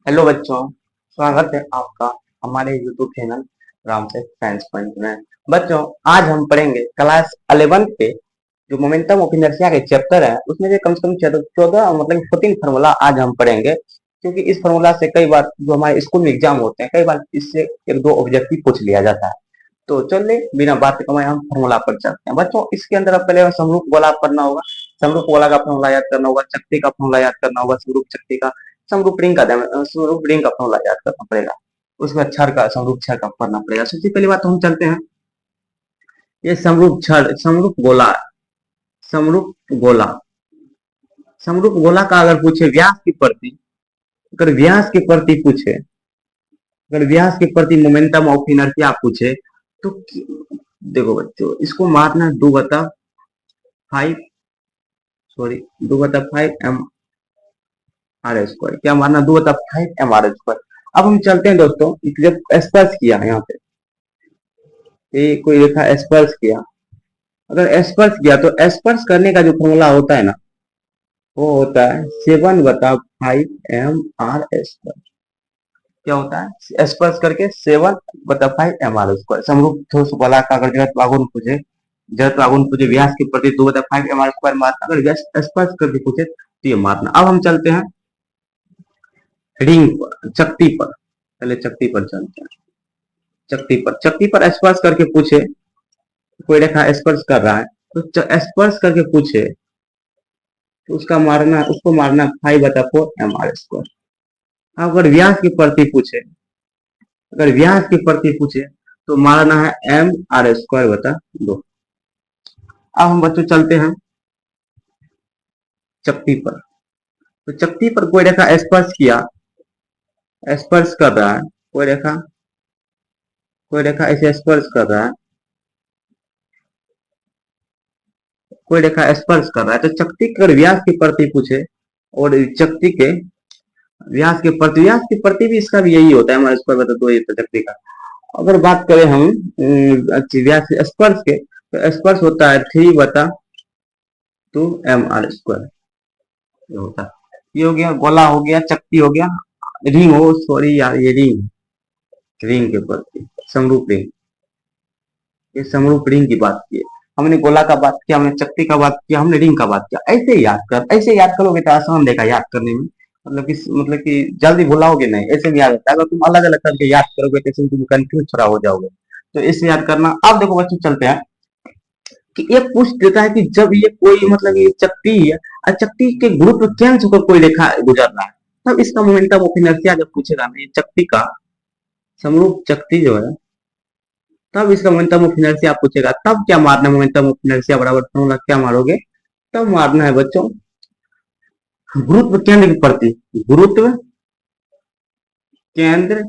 Hello बच्चों, स्वागत है आपका हमारे यूट्यूब चैनल राम से साइंस पॉइंट में। बच्चों, आज हम पढ़ेंगे क्लास 11 के जो मोमेंटम ऑफ इनर्शिया के चैप्टर है उसमें से कम से कम 14 मतलब 14 फार्मूला आज हम पढ़ेंगे, क्योंकि इस फार्मूला से कई बार जो हमारे स्कूल में एग्जाम होते हैं कई बार इससे एक दो ऑब्जेक्टिव पूछ लिया जाता है। तो चलिए बिना बात कमाए हम फार्मूला पर चलते हैं। बच्चों, इसके अंदर अब पहले समरूप गोला करना होगा, समरूप गोला का फार्मूला याद करना होगा, शक्ति का फार्मूला याद करना होगा, समरूप शक्ति का, समरूप रिंग का समरूप रिंग का फार्मूला याद करना पड़ेगा, उसके बाद क्षर का समरूप क्षर का करना पड़ेगा। सबसे पहली बात तो हम चलते हैं, ये समरूप क्षर समरूप गोला, समरूप गोला, समरूप गोला का अगर पूछे व्यास की प्रति, अगर व्यास की प्रति पूछे, अगर व्यास के प्रति मोमेंटम ऑफ इनर्शिया पूछे तो देखो बच्चों, इसको मारना 2/5, सॉरी 2/5 आर स्क्वायर, क्या मारना 2/5 mr²। अब हम चलते हैं दोस्तों, जब स्पर्श किया यहाँ पे, ये कोई रेखा स्पर्श किया, अगर स्पर्श किया तो स्पर्श करने का जो फॉर्मूला होता है ना, वो होता है 7/5 mr²। क्या होता है स्पर्श करके 7/5 mr²। समरूप ठोस गोलाकार अगर जगत आघूर्ण पूछे, जगत आघूर्ण पूछे व्यास के प्रति 2/5 mr² मारना, अगर व्यास स्पर्श करके पूछे तो ये मारना। अब हम चलते हैं रिंग पर, चक्ति पर, पहले चक्ति पर चलते हैं। चक्ति पर, चक्ति पर स्पर्श करके पूछे, कोई रेखा स्पर्श कर रहा है तो स्पर्श करके पूछे तो उसका मारना, उसको मारना 5/4 mr²। अगर व्यास की प्रति पूछे, अगर व्यास की प्रति पूछे तो मारना है mr²/2। अब हम बच्चों चलते हैं चक्ति पर, तो चक्ति पर कोई रेखा स्पर्श किया, स्पर्श कर रहा है, कोई रेखा, कोई रेखा ऐसे स्पर्श कर रहा है, कोई रेखा स्पर्श कर रहा है तो चक्ति के अगर व्यास की प्रति पूछे, और चक्ति के व्यास के प्रति, व्यास की प्रति भी इसका भी यही होता है mr²/2 ये चक्ति का। अगर बात करें हम व्यास स्पर्श के, तो स्पर्श होता है 3/2 mr²। ये होता है, ये हो गया गोला, हो गया चक्ति, हो गया रिंग, हो सॉरी यार ये रिंग, रिंग के प्रति समरूप रिंग, ये समरूप रिंग की बात की है हमने, गोला का बात किया हमने, चक्ति का बात किया हमने, रिंग का बात किया। ऐसे ही याद कर, ऐसे याद करोगे तो आसान रहेगा याद करने में, मतलब कि जल्दी भुलाओगे नहीं, ऐसे भी याद होता है। अगर तुम अलग अलग करके याद करोगे तो तुम कंफ्यूज थोड़ा हो जाओगे, तो इससे याद करना। अब देखो बच्चों चलते हैं कि ये पूछ देता है कि जब ये कोई मतलब ये चक्ति है और चक्ति के गुरुत्व केंद्र से होकर कोई रेखा गुजर रहा है, तब इसका मोमेंटम ऑफ इनर्शिया जब पूछेगा ना, ये चक्ति का समरूप चक्ति जो है, तब इसका मोमेंटम ऑफ इनर्शिया पूछेगा, तब क्या मारना है मोमेंटम ऑफ इनर्शिया बराबर फॉर्मूला क्या मारोगे, तब मारना है बच्चों गुरुत्व केंद्र की प्रति, गुरुत्व केंद्र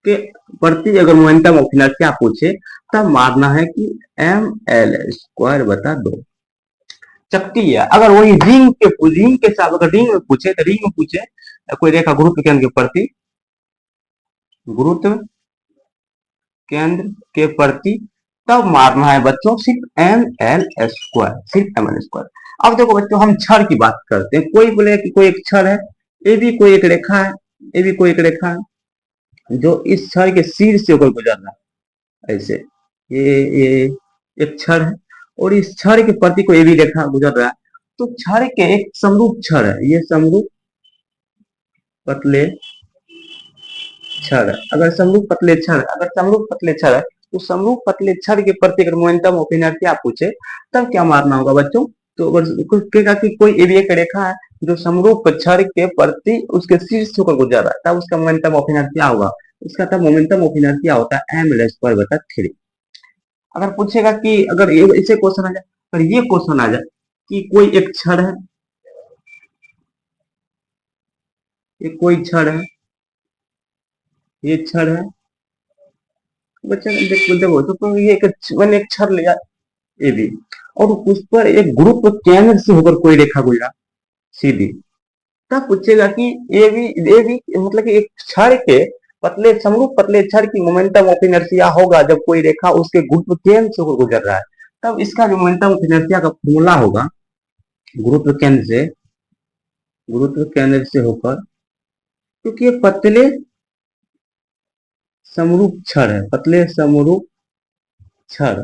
के प्रति अगर मोमेंटम ऑफ इनर्शिया पूछे तब मारना है कि ml²/2। चक्ति है, अगर वही रिंग के साथ अगर रिंग में पूछे तो रिंग में पूछे कोई रेखा गुरुत्व केंद्र के प्रति, गुरुत्व केंद्र के प्रति, तब मारना है बच्चों सिर्फ ml², सिर्फ ml²। अब देखो बच्चों, हम क्षर की बात करते हैं, कोई बोले कि कोई एक क्षर है, ये भी कोई एक रेखा है, ये भी कोई एक रेखा है जो इस क्षर के शीर्ष से होकर गुजर रहा है, ऐसे ये एक क्षर है और इस क्षर के प्रति कोई भी रेखा गुजर रहा है, तो क्षर के एक समरूप क्षर है, ये समरूप पतले क्षर है। अगर समरूप पतले क्षर, अगर समरूप पतले क्षर है तो समरूप पतले क्षर के प्रति अगर मोमेंटम ऑफ इनर्शिया पूछे तब क्या मारना होगा बच्चों, तो अगर कहेगा कि कोई एक रेखा है जो समरूप क्षर के प्रति उसके शीर्ष से होकर गुजर रहा है, तब उसका मोमेंटम ऑफ इनर्शिया होगा, इसका तब मोमेंटम ऑफ इनर्शिया होता है ml²/3। अगर पूछेगा कि अगर इसे क्वेश्चन आ जाए, अगर ये क्वेश्चन आ जाए कि कोई एक क्षर है, ये कोई क्षर है, ये क्षर है बच्चा, देखो तो ये मैंने एक क्षर लिया ए बी, और उस पर एक गुरुत्व केंद्र से होकर कोई रेखा गुजरा सीधी, तब पूछेगा कि ए बी मतलब कि एक क्षर के पतले समरूप पतले क्षर की मोमेंटम ऑफ इनर्शिया होगा जब कोई रेखा उसके गुरुत्व केंद्र से होकर गुजर रहा है, तब इसका जो मोमेंटम ऑफ इनर्शिया का फॉर्मूला होगा गुरुत्व केंद्र से, गुरुत्व केंद्र से होकर क्योंकि ये पतले समरूप छड़ है, पतले समरूप छड़।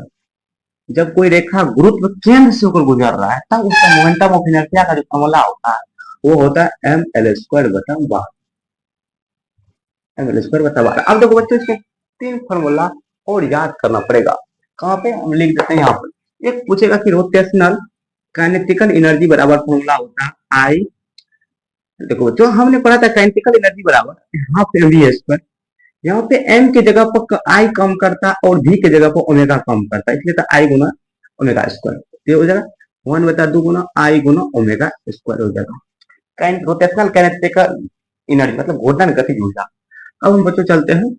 जब कोई रेखा गुरुत्व केंद्र से होकर गुजर रहा है तब उसका मोमेंटम ऑफ इनर्शिया का जो फॉर्मूला होता है वो होता है एम एल स्क्वायर बटा बार, एम एल स्क्वायर बटा बार। अब देखो बच्चों इसके तीन फॉर्मूला और याद करना पड़ेगा। कहाँ पे हम लिख देते हैं यहाँ पर। एक पूछेगा कि रोटेशनल काइनेटिकल एनर्जी बराबर फॉर्मूला होता है आई। देखो जो हमने पढ़ा था काइनेटिकल एनर्जी बराबर हाफ एम वी स्क्वायर। यहाँ पे एम की जगह पर आई कम करता है और वी की जगह पर ओमेगा कम करता है, इसलिए तो आई गुना ओमेगा स्क्वायर ये हो जाएगा 1/2 गुना आई गुना ओमेगा स्क्वायर हो जाएगा। रोटेशनल काइनेटिकल एनर्जी मतलब घूर्णन गतिज ऊर्जा। अब हम बच्चों चलते हैं,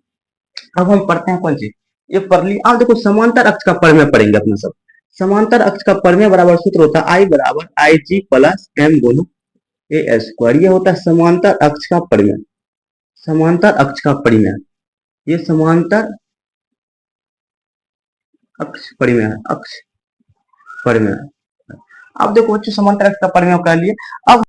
अब हम पढ़ते हैं कौन चीज ये परली। अब देखो समांतर अक्ष का परिमेय पढ़ेंगे अपना सब। समांतर अक्ष का परिमेय बराबर सूत्र होता है आई बराबर आई जी प्लस एम गुना ए स्क्वायर। ये होता है समांतर अक्ष का परिमेय, समांतर अक्ष का परिमेय। ये समांतर अक्ष परिमेय है, अक्ष परिमेय। अब देखो बच्चों समांतर अक्ष का परिमेय कर लिए। अब